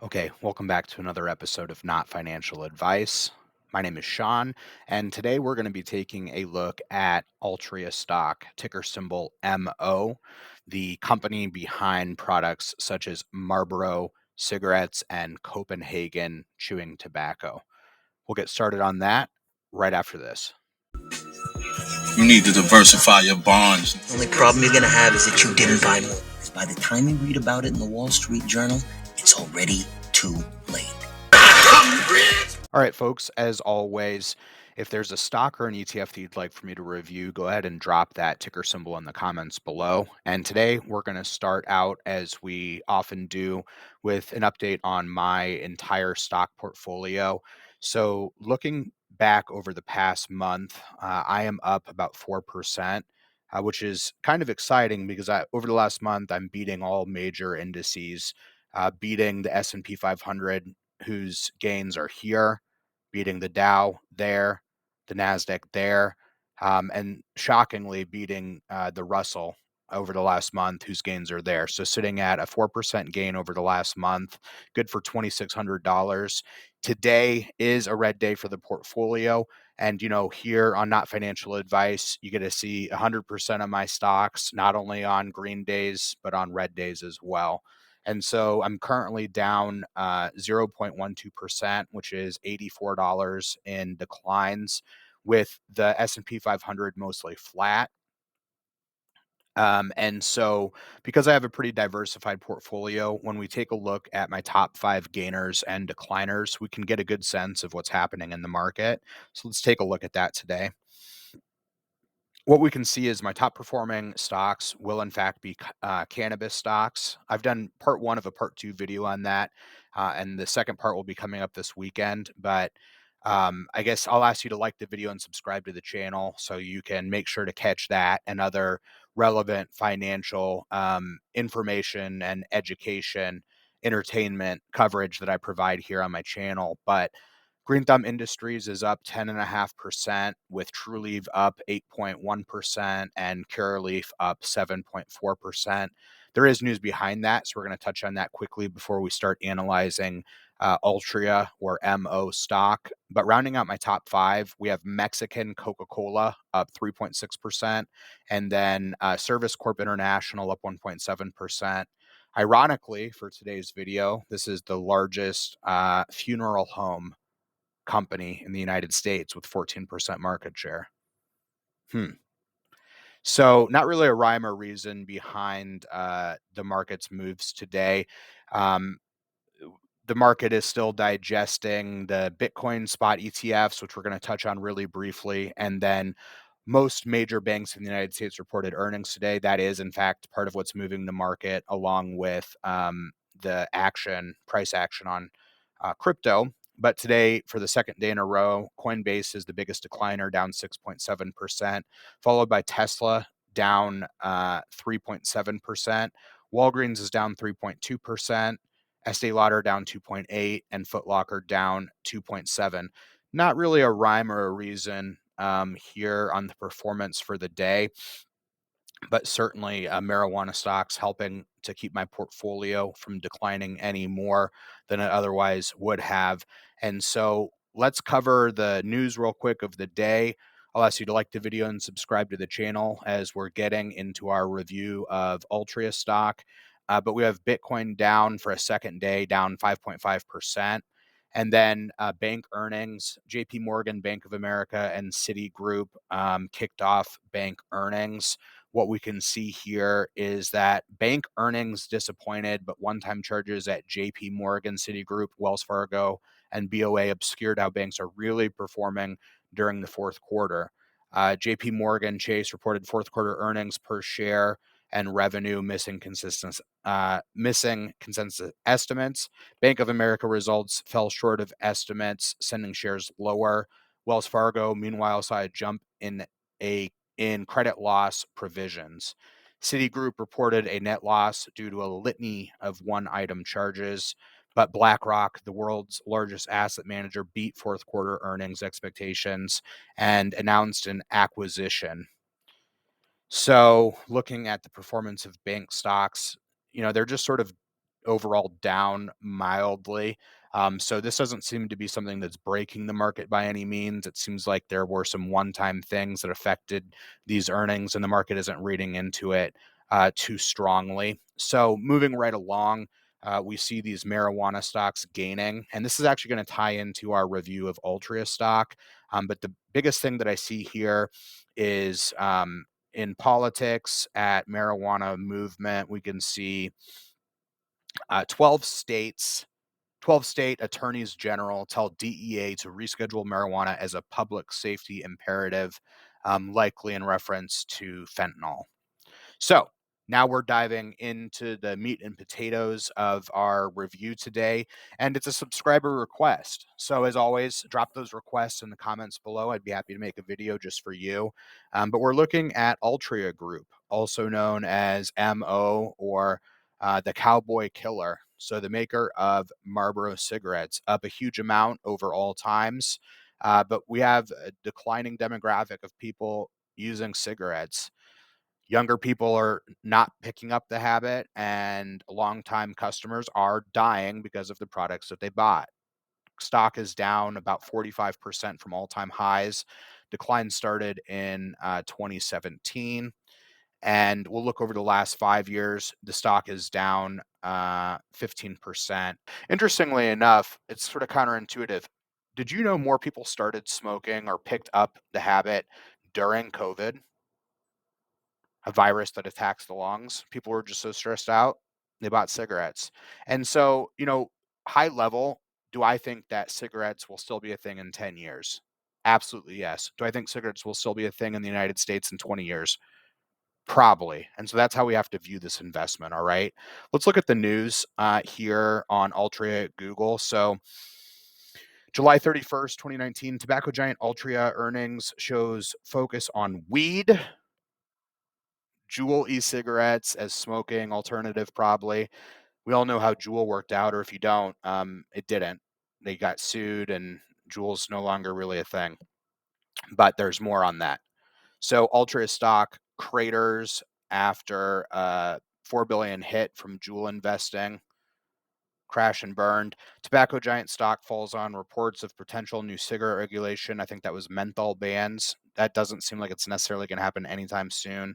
Okay, welcome back to another episode of Not Financial Advice. My name is Sean, and today we're going to be taking a look at Altria stock, ticker symbol MO, the company behind products such as Marlboro cigarettes and Copenhagen chewing tobacco. We'll get started on that right after this. You need to diversify your bonds. The only problem you're gonna have is that you didn't buy more. Because by the time you read about it in the Wall Street Journal, it's already too late. All right, folks, as always, if there's a stock or an ETF that you'd like for me to review, go ahead and drop that ticker symbol in the comments below. And today we're going to start out, as we often do, with an update on my entire stock portfolio. So looking back over the past month, I am up about 4%. Which is kind of exciting because over the last month, I'm beating all major indices, beating the S&P 500, whose gains are here, beating the Dow there, the NASDAQ there, and shockingly beating the Russell over the last month, whose gains are there. So sitting at a 4% gain over the last month, good for $2,600. Today is a red day for the portfolio. And, here on Not Financial Advice, you get to see 100% of my stocks, not only on green days, but on red days as well. And so I'm currently down 0.12%, which is $84 in declines, with the S&P 500 mostly flat. And so because I have a pretty diversified portfolio, when we take a look at my top 5 gainers and decliners, we can get a good sense of what's happening in the market. So let's take a look at that today. What we can see is my top performing stocks will in fact be cannabis stocks. I've done part 1 of a part 2 video on that, and the second part will be coming up this weekend. But I guess I'll ask you to like the video and subscribe to the channel so you can make sure to catch that and other relevant financial information and education, entertainment coverage that I provide here on my channel. But Green Thumb Industries is up 10.5%, with Trulieve up 8.1% and Curaleaf up 7.4%. There is news behind that, so we're going to touch on that quickly before we start analyzing Altria or MO stock. But rounding out my top 5, we have Mexican Coca-Cola up 3.6%, and then Service Corp International up 1.7%. Ironically, for today's video, this is the largest funeral home company in the United States with 14% market share. So not really a rhyme or reason behind the market's moves today. Um, the market is still digesting the Bitcoin spot ETFs, which we're going to touch on really briefly. And then most major banks in the United States reported earnings today. That is, in fact, part of what's moving the market, along with the price action on crypto. But today, for the second day in a row, Coinbase is the biggest decliner, down 6.7%, followed by Tesla, down 3.7%. Walgreens is down 3.2%. Estee Lauder down 2.8%, and Foot Locker down 2.7%. Not really a rhyme or a reason here on the performance for the day, but certainly marijuana stocks helping to keep my portfolio from declining any more than it otherwise would have. And so let's cover the news real quick of the day. I'll ask you to like the video and subscribe to the channel as we're getting into our review of Altria stock. But we have Bitcoin down for a second day, down 5.5%. And then bank earnings, JP Morgan, Bank of America, and Citigroup kicked off bank earnings. What we can see here is that bank earnings disappointed, but one-time charges at JP Morgan, Citigroup, Wells Fargo, and BOA obscured how banks are really performing during the fourth quarter. JP Morgan Chase reported fourth quarter earnings per share and revenue missing consensus estimates. Bank of America results fell short of estimates, sending shares lower. Wells Fargo, meanwhile, saw a jump in credit loss provisions. Citigroup reported a net loss due to a litany of one-item charges, but BlackRock, the world's largest asset manager, beat fourth quarter earnings expectations and announced an acquisition. So looking at the performance of bank stocks, they're just sort of overall down mildly. So this doesn't seem to be something that's breaking the market by any means. It seems like there were some one-time things that affected these earnings, and the market isn't reading into it too strongly. So moving right along, we see these marijuana stocks gaining, and this is actually going to tie into our review of Altria stock. But the biggest thing that I see here is in politics at marijuana movement, we can see 12 states 12 state attorneys general tell DEA to reschedule marijuana as a public safety imperative, likely in reference to fentanyl. So now we're diving into the meat and potatoes of our review today, and it's a subscriber request. So as always, drop those requests in the comments below. I'd be happy to make a video just for you. But we're looking at Altria Group, also known as MO or the Cowboy Killer. So the maker of Marlboro cigarettes, up a huge amount over all times. But we have a declining demographic of people using cigarettes. Younger people are not picking up the habit, and longtime customers are dying because of the products that they bought. Stock is down about 45% from all-time highs. Decline started in 2017, and we'll look over the last 5 years. The stock is down 15%. Interestingly enough, it's sort of counterintuitive. Did you know more people started smoking or picked up the habit during COVID? A virus that attacks the lungs. People were just so stressed out, they bought cigarettes. And so, high level, do I think that cigarettes will still be a thing in 10 years? Absolutely, yes. Do I think cigarettes will still be a thing in the United States in 20 years? Probably. And so that's how we have to view this investment. All right. Let's look at the news here on Altria at Google. So, July 31st, 2019, tobacco giant Altria earnings shows focus on weed. Juul e-cigarettes as smoking alternative, probably. We all know how Juul worked out, or if you don't, it didn't. They got sued, and Juul's no longer really a thing. But there's more on that. So Altria stock craters after a $4 billion hit from Juul investing. Crash and burned. Tobacco giant stock falls on reports of potential new cigarette regulation. I think that was menthol bans. That doesn't seem like it's necessarily going to happen anytime soon.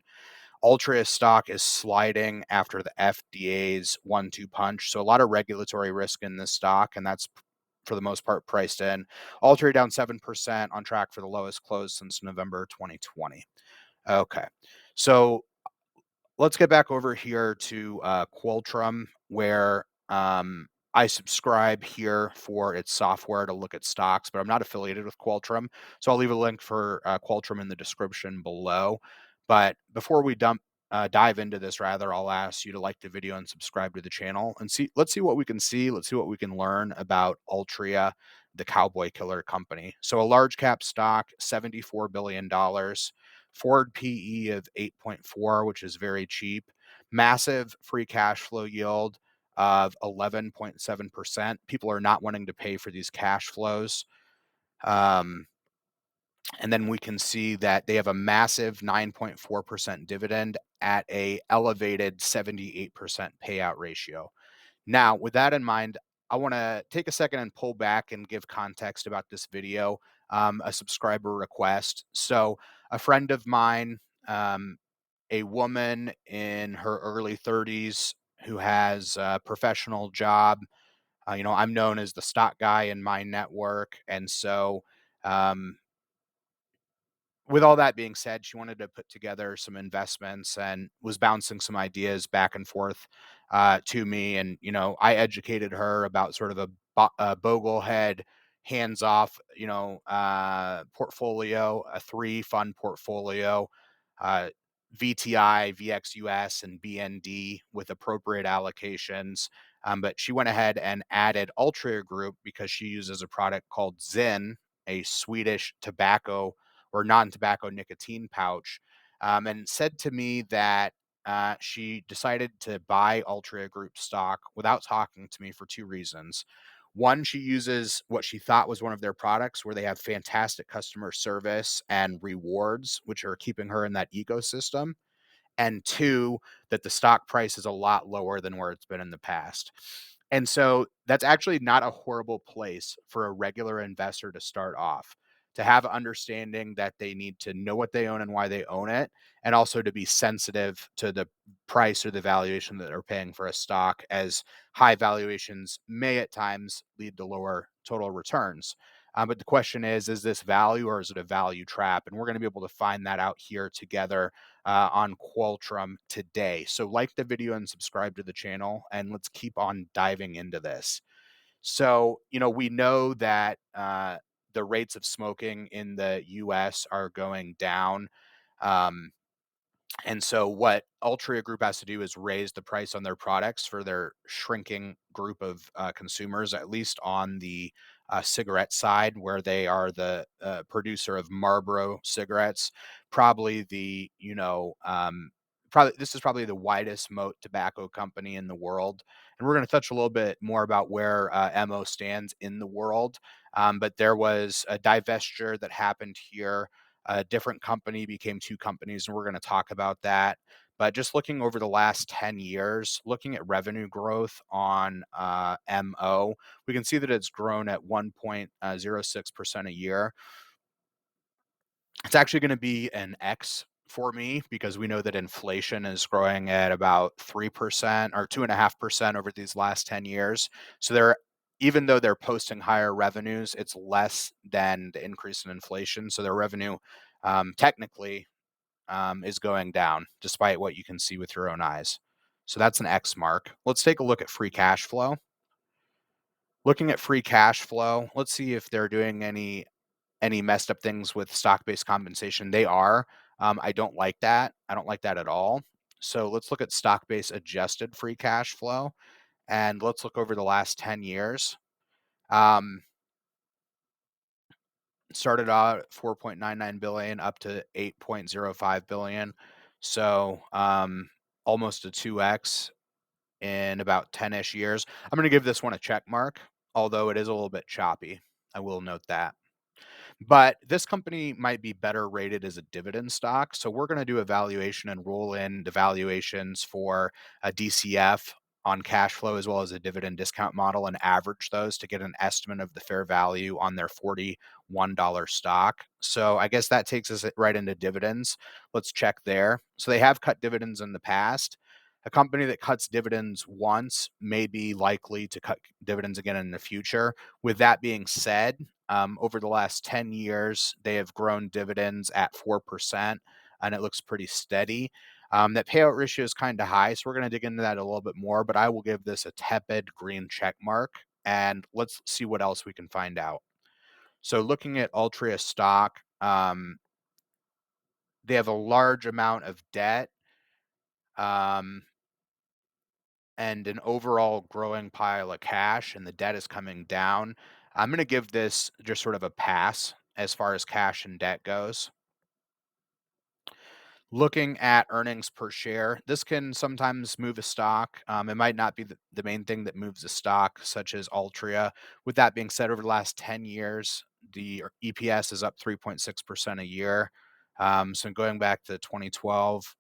Altria stock is sliding after the FDA's 1-2 punch. So a lot of regulatory risk in this stock, and that's for the most part priced in. Altria down 7%, on track for the lowest close since November 2020. Okay. So let's get back over here to Qualtrum, where I subscribe here for its software to look at stocks, but I'm not affiliated with Qualtrum. So I'll leave a link for Qualtrum in the description below. But before we dive into this, rather, I'll ask you to like the video and subscribe to the channel and see. Let's see what we can see. Let's see what we can learn about Altria, the Cowboy Killer company. So a large cap stock, $74 billion. Forward PE of 8.4, which is very cheap. Massive free cash flow yield of 11.7%. People are not wanting to pay for these cash flows. And then we can see that they have a massive 9.4% dividend at a elevated 78% payout ratio. Now, with that in mind, I want to take a second and pull back and give context about this video, a subscriber request. So a friend of mine, a woman in her early 30s who has a professional job, I'm known as the stock guy in my network. And so, with all that being said, she wanted to put together some investments and was bouncing some ideas back and forth to me. And, I educated her about sort of a boglehead, hands off, portfolio, a 3 fund portfolio, uh, VTI, VXUS, and BND with appropriate allocations. But she went ahead and added Altria Group because she uses a product called Zyn, a Swedish tobacco or non-tobacco nicotine pouch, and said to me that she decided to buy Altria Group stock without talking to me for 2 reasons. One, she uses what she thought was one of their products where they have fantastic customer service and rewards, which are keeping her in that ecosystem. and two, that the stock price is a lot lower than where it's been in the past. And so that's actually not a horrible place for a regular investor to start off, to have understanding that they need to know what they own and why they own it, and also to be sensitive to the price or the valuation that they're paying for a stock, as high valuations may at times lead to lower total returns. But the question is this value or is it a value trap? And we're going to be able to find that out here together on Qualtrum today. So, like the video and subscribe to the channel, and let's keep on diving into this. So, we know that the rates of smoking in the US are going down. Um, and so what Altria Group has to do is raise the price on their products for their shrinking group of consumers, at least on the cigarette side, where they are the producer of Marlboro cigarettes. Probably probably this is probably the widest moat tobacco company in the world. And we're going to touch a little bit more about where MO stands in the world. But there was a divestiture that happened here. A different company became two companies, and we're going to talk about that. But just looking over the last 10 years, looking at revenue growth on MO, we can see that it's grown at 1.06% a year. It's actually going to be an X for me because we know that inflation is growing at about 3% or 2.5% over these last 10 years. So even though they're posting higher revenues, it's less than the increase in inflation. So their revenue technically is going down despite what you can see with your own eyes. So that's an X mark. Let's take a look at free cash flow. Looking at free cash flow, let's see if they're doing any messed up things with stock-based compensation. They are. I don't like that. I don't like that at all. So let's look at stock-based adjusted free cash flow, and let's look over the last 10 years. Um, Started out at 4.99 billion up to 8.05 billion. So almost a 2x in about 10-ish years. I'm going to give this one a check mark, although it is a little bit choppy. I will note that. But this company might be better rated as a dividend stock. So we're going to do a valuation and roll in the valuations for a DCF on cash flow as well as a dividend discount model and average those to get an estimate of the fair value on their $41 stock. So I guess that takes us right into dividends. Let's check there. So they have cut dividends in the past. A company that cuts dividends once may be likely to cut dividends again in the future. With that being said, over the last 10 years, they have grown dividends at 4%, and it looks pretty steady. That payout ratio is kind of high, so we're going to dig into that a little bit more, but I will give this a tepid green check mark, and let's see what else we can find out. So looking at Altria stock, they have a large amount of debt. Um, and an overall growing pile of cash, and the debt is coming down. I'm going to give this just sort of a pass as far as cash and debt goes. Looking at earnings per share, this can sometimes move a stock. It might not be the main thing that moves a stock, such as Altria. With that being said, over the last 10 years, the EPS is up 3.6% a year. So going back to 2012,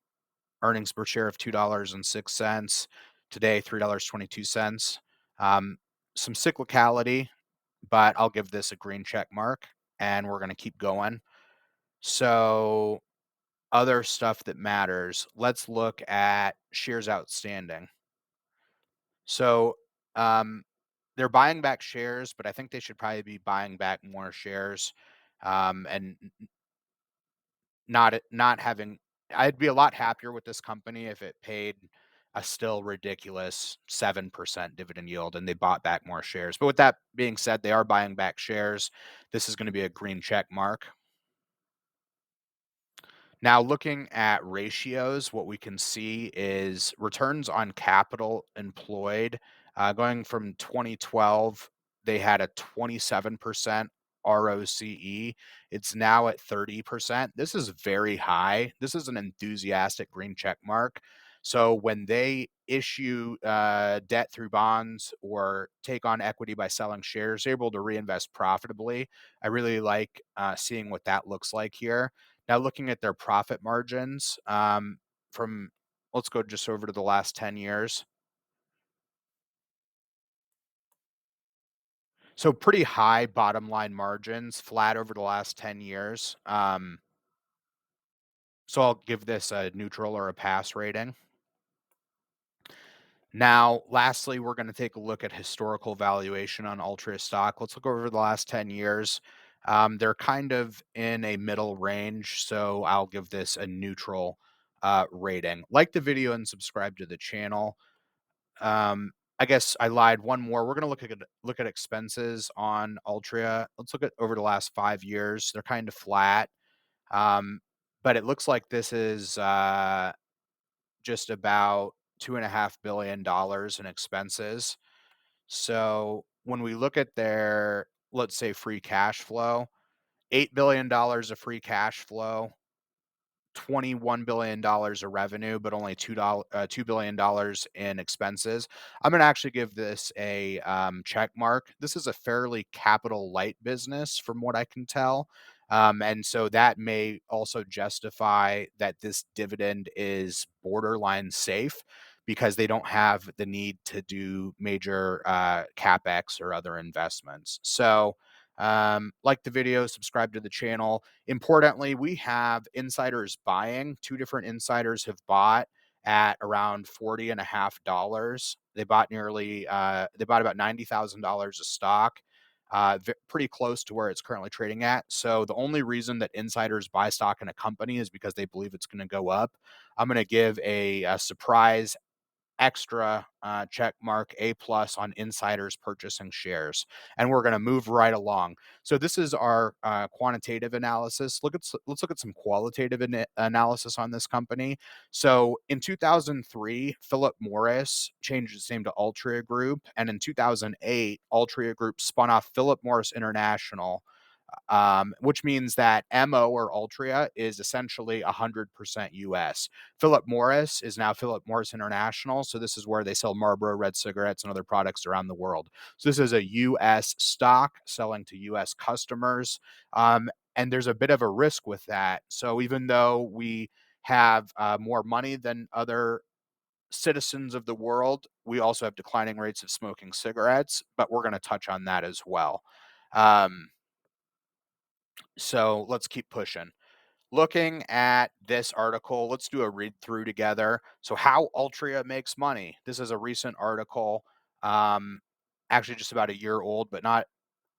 earnings per share of $2.06. Today, $3.22. Some cyclicality, but I'll give this a green check mark, and we're going to keep going. So other stuff that matters, let's look at shares outstanding. So they're buying back shares, but I think they should probably be buying back more shares and not having. I'd be a lot happier with this company if it paid a still ridiculous 7% dividend yield and they bought back more shares. But with that being said, they are buying back shares. This is going to be a green check mark. Now, looking at ratios, what we can see is returns on capital employed. Going from 2012, they had a 27% ROCE. It's now at 30%. This is very high. This is an enthusiastic green check mark. So when they issue debt through bonds or take on equity by selling shares, they're able to reinvest profitably. I really like seeing what that looks like here. Now, looking at their profit margins, from, let's go just over to the last 10 years. So pretty high bottom line margins, flat over the last 10 years. So I'll give this a neutral or a pass rating. Now, lastly, we're going to take a look at historical valuation on Altria stock. Let's look over the last 10 years. They're kind of in a middle range, so I'll give this a neutral rating. Like the video and subscribe to the channel. I guess I lied. One more. We're going to look at expenses on Altria. Let's look at over the last 5 years. They're kind of flat, um, but it looks like this is just about $2.5 billion in expenses. So when we look at their, let's say, free cash flow, $8 billion of free cash flow, $21 billion of revenue, but only $2 billion in expenses. I'm going to actually give this a check mark. This is a fairly capital light business, from what I can tell. And so that may also justify that this dividend is borderline safe because they don't have the need to do major capex or other investments. So, like the video, subscribe to the channel. Importantly, we have insiders buying. Two different insiders have bought at around $40.50. They bought about $90,000 of stock, pretty close to where it's currently trading at. So the only reason that insiders buy stock in a company is because they believe it's going to go up. I'm going to give a surprise extra check mark A plus on insiders purchasing shares, and we're going to move right along. So this is our quantitative analysis. Let's look at some qualitative analysis on this company. So in 2003, Philip Morris changed its name to Altria Group, and in 2008, Altria Group spun off Philip Morris International, which means that MO or Altria is essentially 100% US. Philip Morris is now Philip Morris International. So this is where they sell Marlboro red cigarettes and other products around the world. So this is a US stock selling to US customers. And there's a bit of a risk with that. So even though we have more money than other citizens of the world, we also have declining rates of smoking cigarettes, but we're going to touch on that as well. Um, so let's keep pushing. Looking at this article, let's do a read through together. So, how Altria makes money. This is a recent article, um, actually just about a year old, but not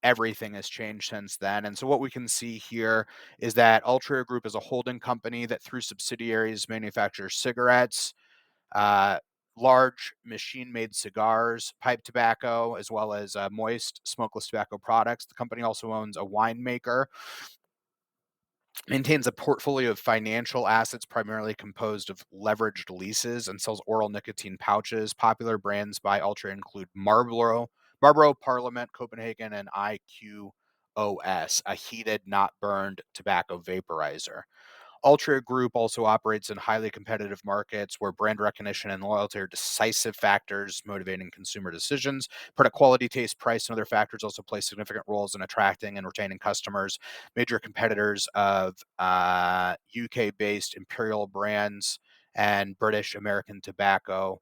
everything has changed since then. And so, what we can see here is that Altria Group is a holding company that, through subsidiaries, manufactures cigarettes, uh, large machine made cigars, pipe tobacco, as well as moist smokeless tobacco products. The company also owns a winemaker, maintains a portfolio of financial assets primarily composed of leveraged leases, and sells oral nicotine pouches. Popular brands by Altria include Marlboro, Parliament, Copenhagen, and IQOS, a heated, not burned tobacco vaporizer. Altria Group also operates in highly competitive markets where brand recognition and loyalty are decisive factors motivating consumer decisions. Product quality, taste, price, and other factors also play significant roles in attracting and retaining customers. Major competitors of UK-based Imperial Brands and British American Tobacco,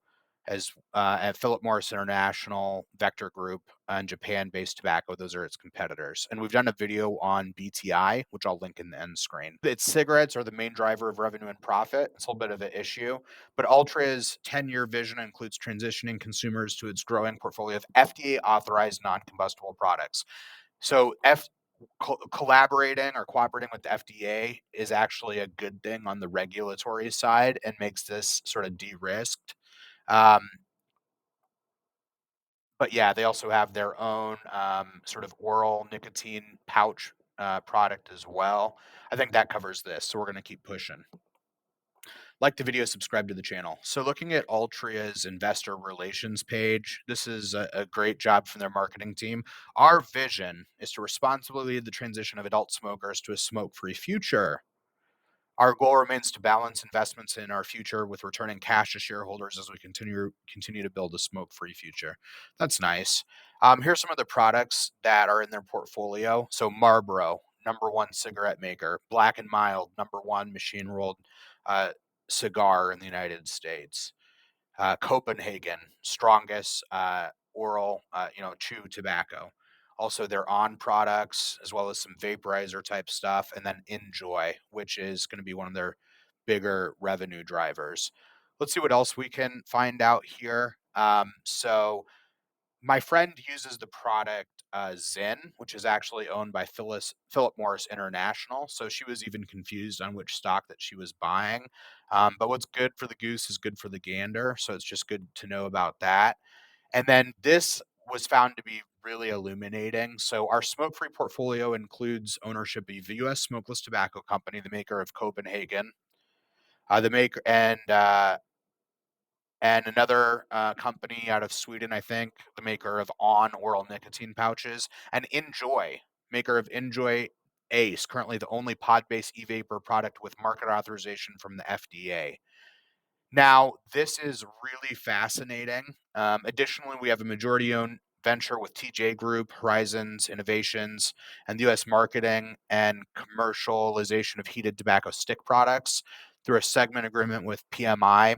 as at Philip Morris International, Vector Group, and Japan-based tobacco. Those are its competitors. And we've done a video on BTI, which I'll link in the end screen. Its cigarettes are the main driver of revenue and profit. It's a little bit of an issue, but Altria's 10-year vision includes transitioning consumers to its growing portfolio of FDA-authorized non-combustible products. So collaborating or cooperating with the FDA is actually a good thing on the regulatory side and makes this sort of de-risked. Um, but yeah, they also have their own sort of oral nicotine pouch product as well. I think that covers this, so we're going to keep pushing. Like the video, subscribe to the channel. So looking at Altria's investor relations page, this is a great job from their marketing team. Our vision is to responsibly lead the transition of adult smokers to a smoke-free future. Our goal remains to balance investments in our future with returning cash to shareholders as we continue to build a smoke-free future. That's nice. Here's some of the products that are in their portfolio. So Marlboro, number one cigarette maker. Black and Mild, number one machine rolled uh, cigar in the United States. Copenhagen, strongest oral, chew tobacco. Also, their on products, as well as some vaporizer type stuff, and then Enjoy, which is going to be one of their bigger revenue drivers. Let's see what else we can find out here. So my friend uses the product Zyn, which is actually owned by Philip Morris International. So she was even confused on which stock that she was buying. But what's good for the goose is good for the gander. So it's just good to know about that. And then this was found to be really illuminating. So our smoke-free portfolio includes ownership of the U.S. Smokeless Tobacco Company, the maker of Copenhagen, the maker and another company out of Sweden, I think, the maker of On oral nicotine pouches, and Enjoy, maker of Enjoy Ace, currently the only pod-based e-vapor product with market authorization from the FDA. Now, this is really fascinating. Additionally, we have a majority-owned venture with TJ Group, Horizons Innovations, and the U.S. marketing and commercialization of heated tobacco stick products through a segment agreement with PMI.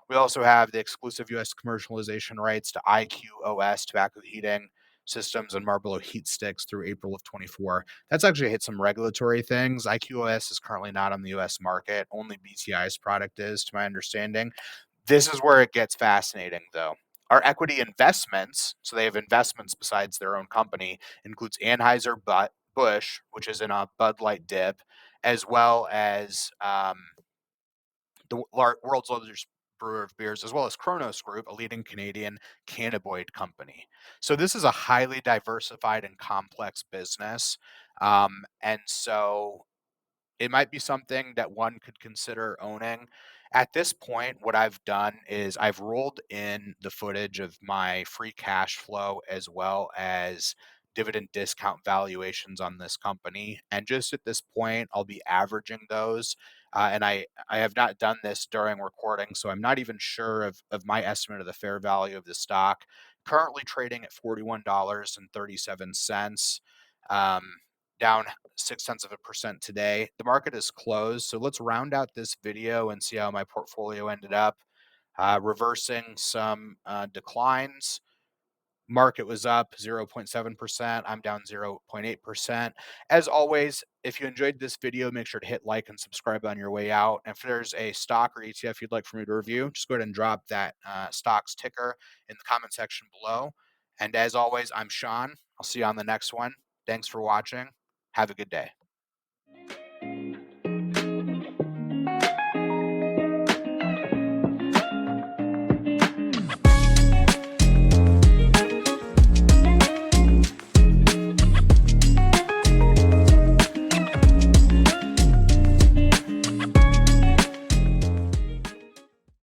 We also have the exclusive U.S. commercialization rights to IQOS tobacco heating systems and Marlboro heat sticks through April of 24. That's actually hit some regulatory things. IQOS is currently not on the US market. Only BTI's product is, to my understanding. This is where it gets fascinating, though. Our equity investments, so they have investments besides their own company, includes Anheuser-Busch, which is in a Bud Light dip, as well as the world's largest brewer of beers, as well as Kronos Group, a leading Canadian cannabinoid company. So this is a highly diversified and complex business. And so it might be something that one could consider owning. At this point, what I've done is I've rolled in the footage of my free cash flow as well as dividend discount valuations on this company. And just at this point, I'll be averaging those. And I have not done this during recording, so I'm not even sure of my estimate of the fair value of the stock. Currently trading at $41.37. Um, Down 0.6% today. The market is closed. So let's round out this video and see how my portfolio ended up. Reversing some declines. Market was up 0.7%. I'm down 0.8%. As always, if you enjoyed this video, make sure to hit like and subscribe on your way out. And if there's a stock or ETF you'd like for me to review, just go ahead and drop that stock's ticker in the comment section below. And as always, I'm Sean. I'll see you on the next one. Thanks for watching. Have a good day.